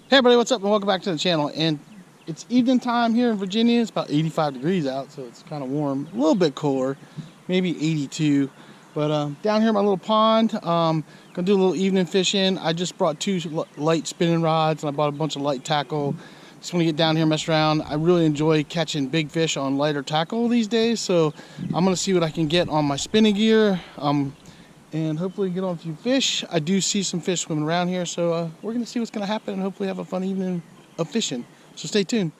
Hey everybody, what's up and welcome back to the channel. And it's evening time here in Virginia. It's about 85 degrees out, so it's kind of warm, a little bit cooler, maybe 82. But down here in my little pond, gonna do a little evening fishing. I just brought two light spinning rods and I bought a bunch of light tackle. Just want to get down here and mess around. I really enjoy catching big fish on lighter tackle these days, so I'm gonna see what I can get on my spinning gear. And hopefully get on a few fish. I do see some fish swimming around here, so we're gonna see what's gonna happen and hopefully have a fun evening of fishing. So stay tuned.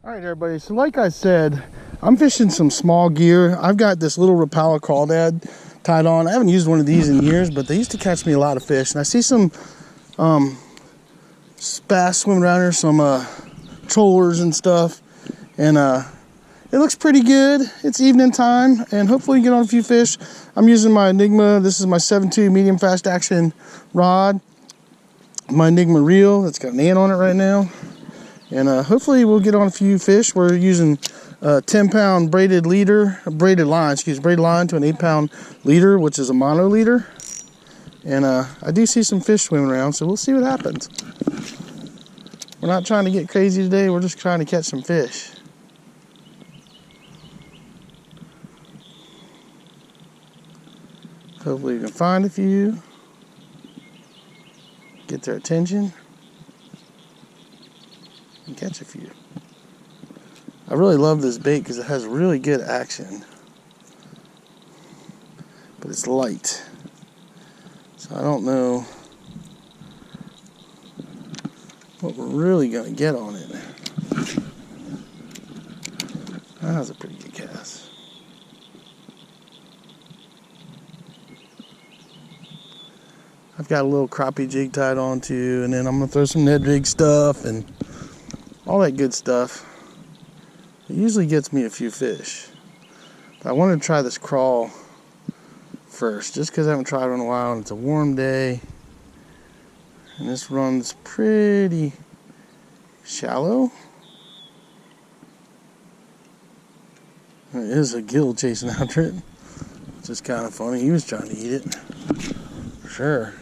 All right, everybody, so like I said, I'm fishing some small gear. I've got this little Rapala crawdad tied on. I haven't used one of these in years, but they used to catch me a lot of fish. And I see some bass swimming around here, some trollers and stuff. And it looks pretty good. It's evening time, and hopefully get on a few fish. I'm using my Enigma. This is my 7.2 medium fast action rod. My Enigma reel that's got an ant on it right now. And hopefully we'll get on a few fish. We're using a 10-pound braided line to an 8-pound leader, which is a mono leader. And I do see some fish swimming around, so we'll see what happens. We're not trying to get crazy today, we're just trying to catch some fish. Hopefully we can find a few, get their attention, and catch a few. I really love this bait because it has really good action, but it's light, so I don't know what we're really gonna get on it. That was a pretty good cast. I've got a little crappie jig tied on too, and then I'm gonna throw some Ned rig stuff and all that good stuff. It usually gets me a few fish. But I wanted to try this crawl first, just because I haven't tried it in a while, and it's a warm day. And this runs pretty shallow. There is a gill chasing after it, which is kind of funny. He was trying to eat it, for sure.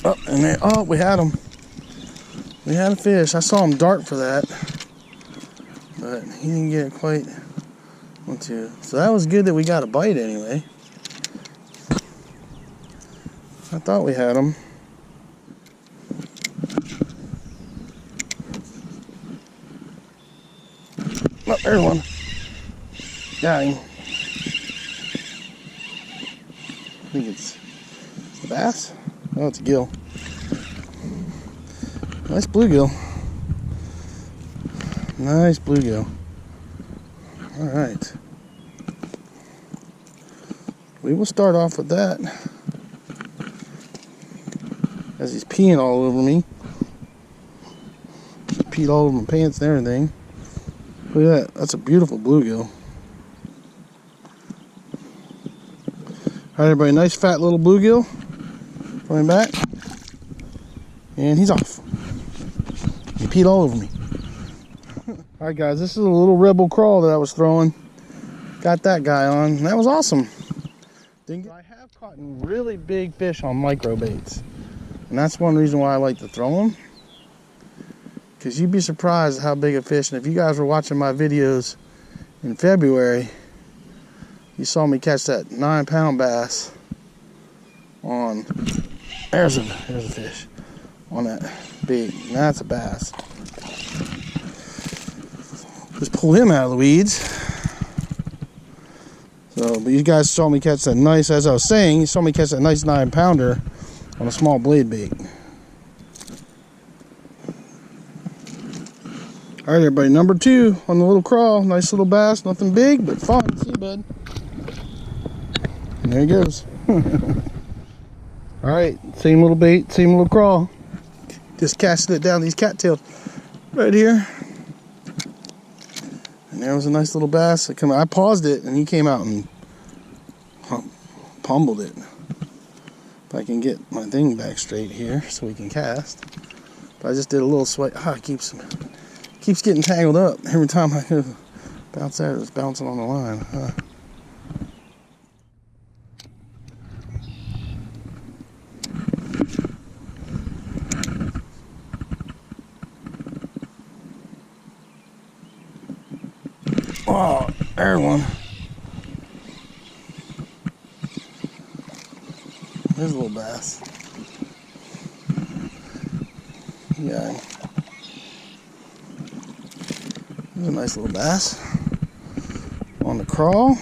Oh, and they, oh, we had him. We had a fish. I saw him dart for that, but he didn't get quite onto. So that was good that we got a bite anyway. I thought we had him. Oh, there's one. Got him. I think it's a bass. Oh, it's a gill. Nice bluegill. Nice bluegill. All right. We will start off with that. As he's peeing all over me. He peed all over my pants and everything. Look at that. That's a beautiful bluegill. All right, everybody. Nice fat little bluegill. Coming back, and he's off. He peed all over me. All right, guys, this is a little rebel crawl that I was throwing. Got that guy on. That was awesome. I have caught really big fish on micro baits, and that's one reason why I like to throw them. Because you'd be surprised how big a fish. And if you guys were watching my videos in February, you saw me catch that 9-pound bass on. There's a fish on that bait. That's a bass. Just pull him out of the weeds. So, but you guys saw me catch that nice, as I was saying, you saw me catch that nice 9-pounder on a small blade bait. All right, everybody, number 2 on the little crawl. Nice little bass, nothing big, but fun. See, bud? And there he goes. All right, same little bait, same little crawl. Just casted it down these cattails right here. And there was a nice little bass. I paused it, and he came out and pummeled it. If I can get my thing back straight here so we can cast. But I just did a little swipe. It keeps getting tangled up. Every time I go bounce there, it's bouncing on the line. Oh, there's one. There's a little bass. Yeah. There's a nice little bass on the crawl.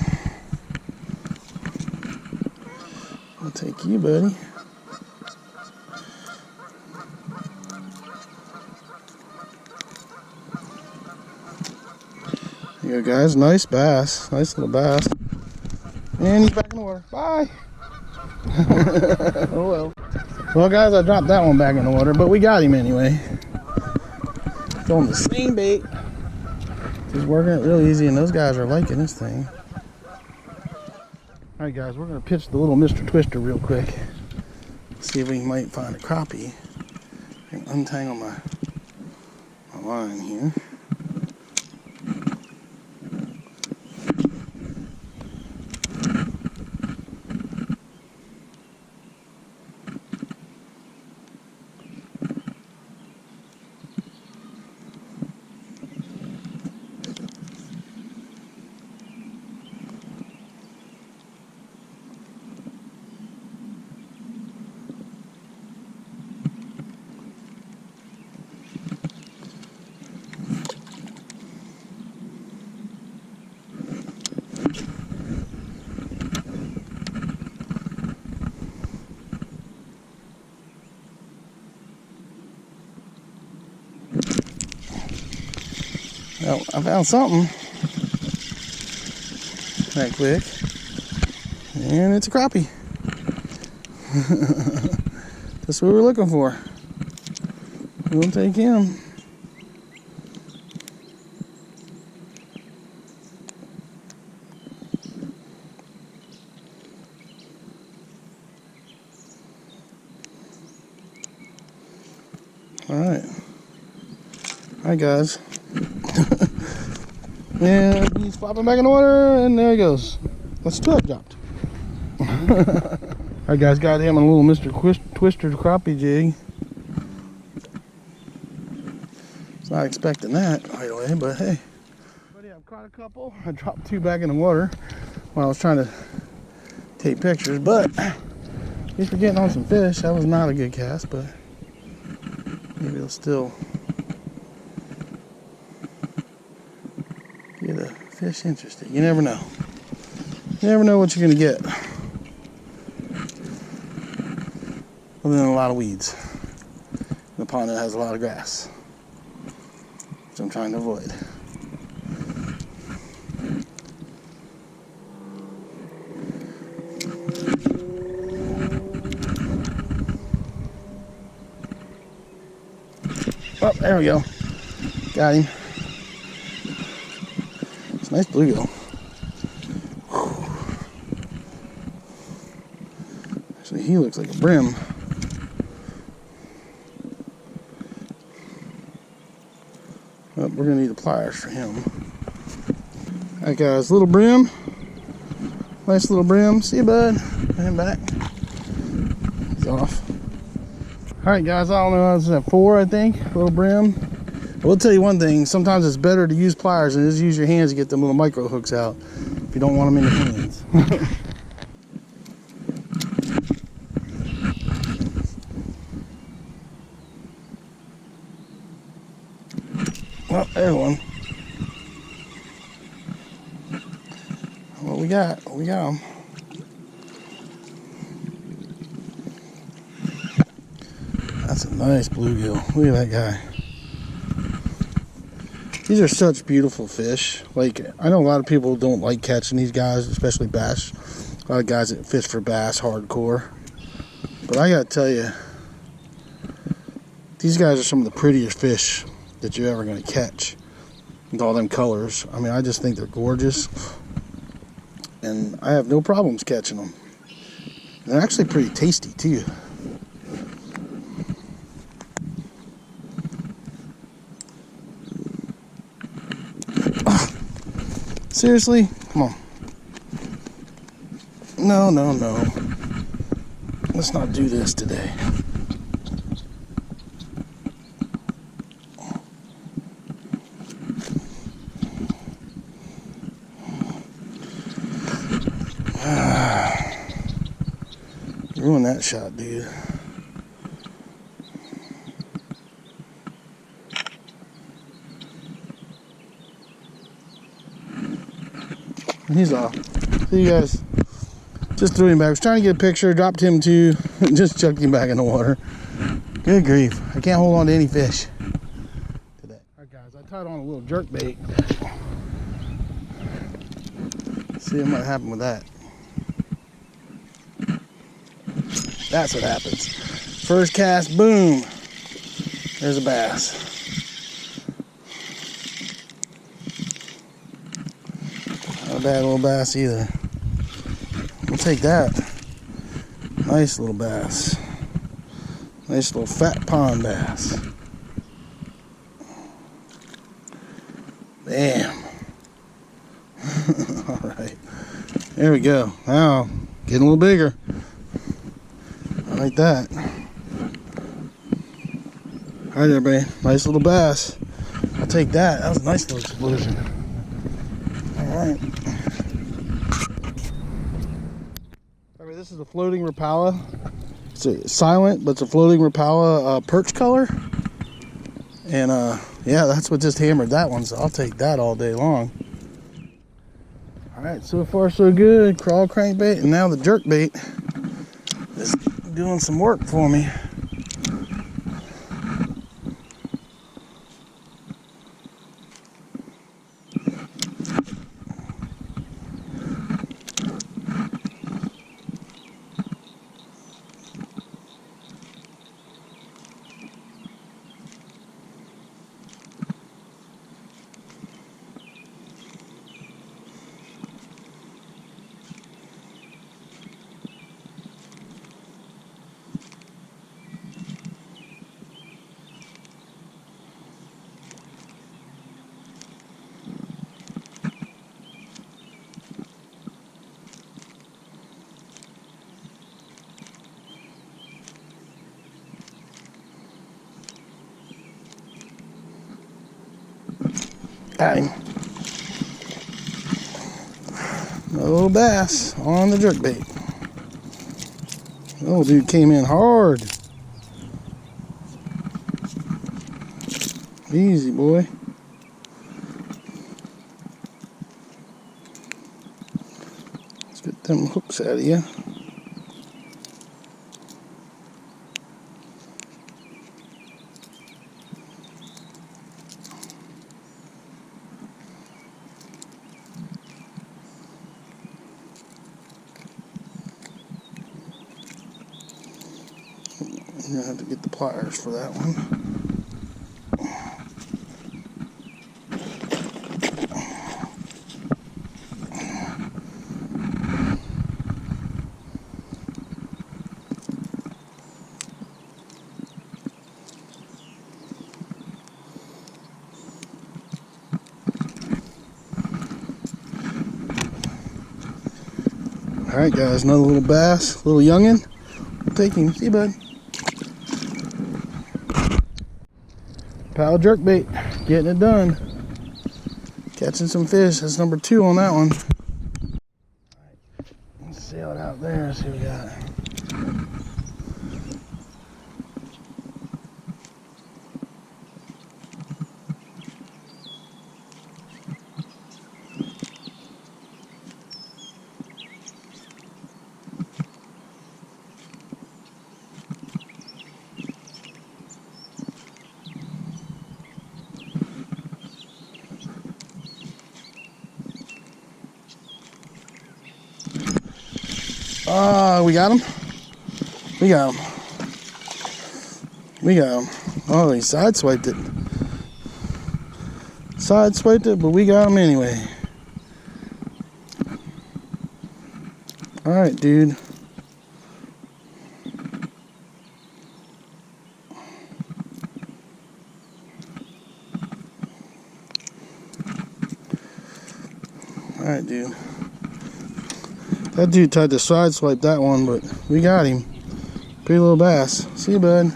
I'll take you, buddy. Here you go, guys. Nice bass. Nice little bass. And he's back in the water. Bye. Oh well. Well, guys, I dropped that one back in the water, but we got him anyway. Throwing the same bait. Just working it real easy, and those guys are liking this thing. Alright, guys, we're going to pitch the little Mr. Twister real quick. See if we might find a crappie. And untangle my line here. Well, I found something that quick, and it's a crappie. That's what we were looking for. We'll take him. All right, guys. And he's flopping back in the water, and there he goes. That's 2 I dropped. Alright, guys, got him a little Mr. Twister crappie jig. Was not expecting that right away, but hey. Buddy, I've caught a couple. I dropped 2 back in the water while I was trying to take pictures, but at least we're getting on some fish. That was not a good cast, but maybe it'll still get a fish interested. You never know. You never know what you're going to get. Other than a lot of weeds. In a pond that has a lot of grass. Which I'm trying to avoid. Oh, there we go. Got him. It's a nice bluegill. Actually, he looks like a brim. Well, we're gonna need the pliers for him. Alright, guys, little brim. Nice little brim. See you, bud. Put him back. He's off. Alright, guys, I don't know. This is at 4, I think. Little brim. I will tell you one thing. Sometimes it's better to use pliers than just use your hands to get them little micro hooks out if you don't want them in your hands. Well, there's one. What we got? We got him. That's a nice bluegill. Look at that guy. These are such beautiful fish. Like, I know a lot of people don't like catching these guys, especially bass. A lot of guys that fish for bass hardcore. But I gotta tell you, these guys are some of the prettiest fish that you're ever gonna catch. With all them colors. I mean, I just think they're gorgeous. And I have no problems catching them. They're actually pretty tasty too. Seriously? Come on. No, no, no. Let's not do this today. Ruin that shot, dude. He's off. See you guys. Just threw him back. I was trying to get a picture, dropped him too, just chucked him back in the water. Good grief. I can't hold on to any fish today. Alright guys, I tied on a little jerk bait. See what happened with that. That's what happens. First cast, boom. There's a bass. Not a bad little bass either. We'll take that. Nice little bass. Nice little fat pond bass. Bam. Alright. There we go. Now, getting a little bigger. I like that. Alright everybody. Nice little bass. I'll take that. That was a nice little explosion. Alright. Alright, this is a floating Rapala. It's silent, but it's a floating Rapala perch color. And yeah, that's what just hammered that one, so I'll take that all day long. Alright, so far so good. Crawl crankbait, and now the jerk bait is doing some work for me. Got him. A little bass on the jerkbait. Oh, dude came in hard. Easy, boy. Let's get them hooks out of you. I'm gonna have to get the pliers for that one. Alright guys, another little bass, little youngin'. Take him. See you, bud. Pal jerkbait, getting it done. Catching some fish. That's number 2 on that one. Alright, let's sail it out there. See what we got. We got him. We got him. We got him. Oh, he sideswiped it. Sideswiped it, but we got him anyway. Alright, dude. Alright, dude. That dude tried to sideswipe that one, but we got him. Pretty little bass. See you, bud.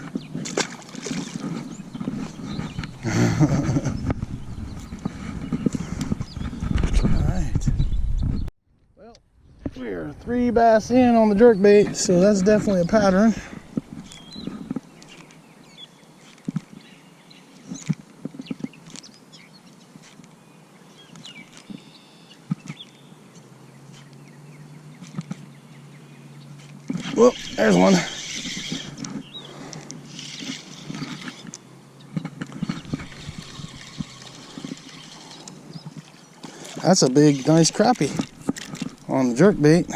Alright. Well, we're 3 bass in on the jerkbait, so that's definitely a pattern. Well, there's one. That's a big, nice crappie on the jerkbait.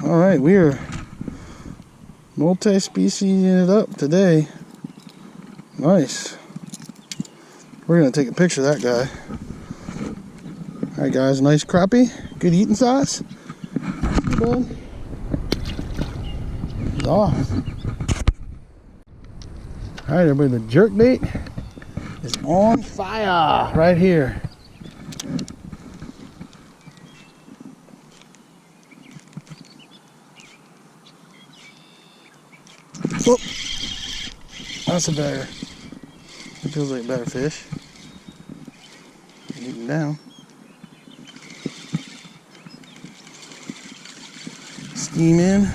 All right, we're multi-species it up today. Nice. We're gonna take a picture of that guy. All right, guys, nice crappie, good eating size. Good. Off. All right, everybody, the jerkbait is on fire right here. Whoop. That's a better. It feels like a better fish. Eating down. Steam in.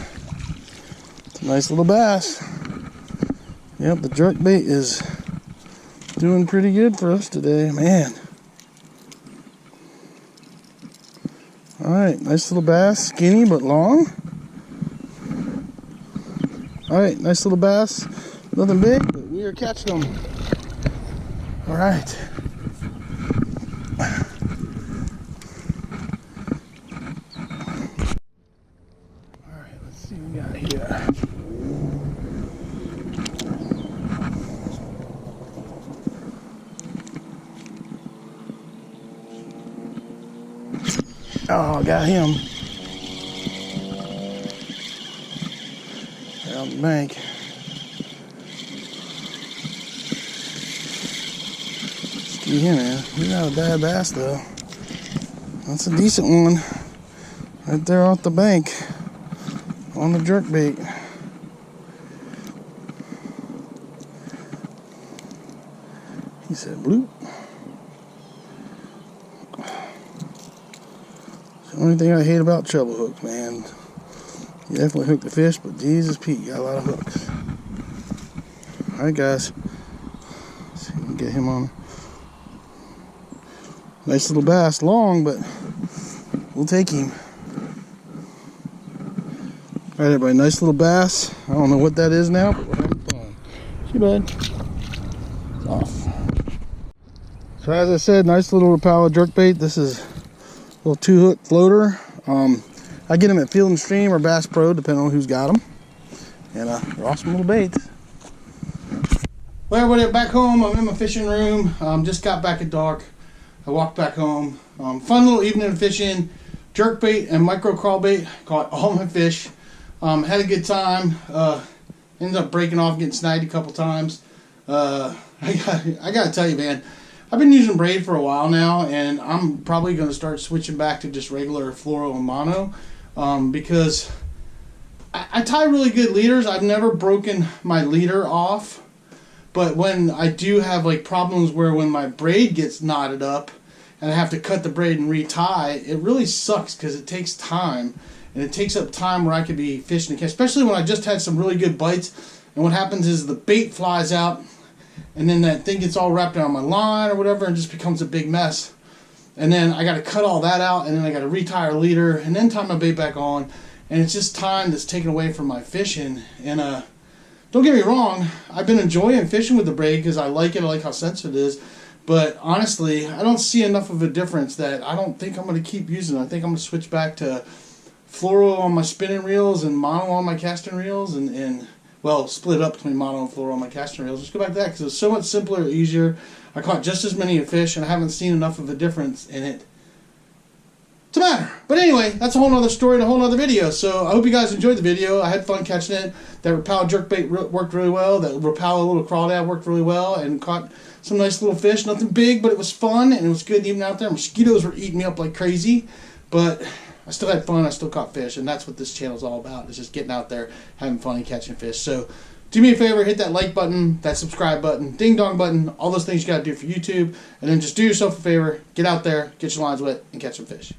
Nice little bass. Yep, the jerkbait is doing pretty good for us today, man. Alright, nice little bass, skinny but long. Alright, nice little bass. Nothing big, but we are catching them. Alright. Alright, let's see what we got here. Oh, got him. Right on the bank. Let's get him in. He's not a bad bass though. That's a decent one. Right there off the bank. On the jerkbait. He said bloop. The only thing I hate about treble hooks, man. You definitely hook the fish, but Jesus Pete, got a lot of hooks. Alright, guys. Let's see if we can get him on. Nice little bass, long, but we'll take him. Alright, everybody, nice little bass. I don't know what that is now, but we're having fun. See you, bud. It's off. So as I said, nice little Rapala jerkbait. This is a little 2-hook floater. I get them at Field and Stream or Bass Pro, depending on who's got them. And they're awesome little baits. Well, everybody, back home. I'm in my fishing room. Just got back at dark. I walked back home. Fun little evening of fishing. Jerkbait and micro crawl bait. Caught all my fish. Had a good time. Ended up breaking off, getting snagged a couple times. I gotta tell you, man. I've been using braid for a while now, and I'm probably going to start switching back to just regular fluoro and mono, because I tie really good leaders. I've never broken my leader off, but when I do have like problems where when my braid gets knotted up and I have to cut the braid and retie, it really sucks because it takes time, and it takes up time where I could be fishing again, especially when I just had some really good bites, and what happens is the bait flies out, and then that thing gets all wrapped around my line or whatever and just becomes a big mess. And then I got to cut all that out, and then I got to retie our leader and then tie my bait back on. And it's just time that's taken away from my fishing. And don't get me wrong, I've been enjoying fishing with the braid because I like it. I like how sensitive it is. But honestly, I don't see enough of a difference that I don't think I'm going to keep using it. I think I'm going to switch back to fluoro on my spinning reels and mono on my casting reels, and well, split up between mono and fluoro on my casting reels. Just go back to that because it was so much simpler, easier. I caught just as many fish, and I haven't seen enough of a difference in it to matter. But anyway, that's a whole other story and a whole other video. So I hope you guys enjoyed the video. I had fun catching it. That Rapala jerkbait worked really well. That Rapala little crawdad worked really well, and caught some nice little fish. Nothing big, but it was fun, and it was good even out there. Mosquitoes were eating me up like crazy, but I still had fun. I still caught fish, and that's what this channel is all about. It's just getting out there, having fun, and catching fish. So do me a favor, hit that like button, that subscribe button, ding dong button, all those things you got to do for YouTube, and then just do yourself a favor, get out there, get your lines wet, and catch some fish.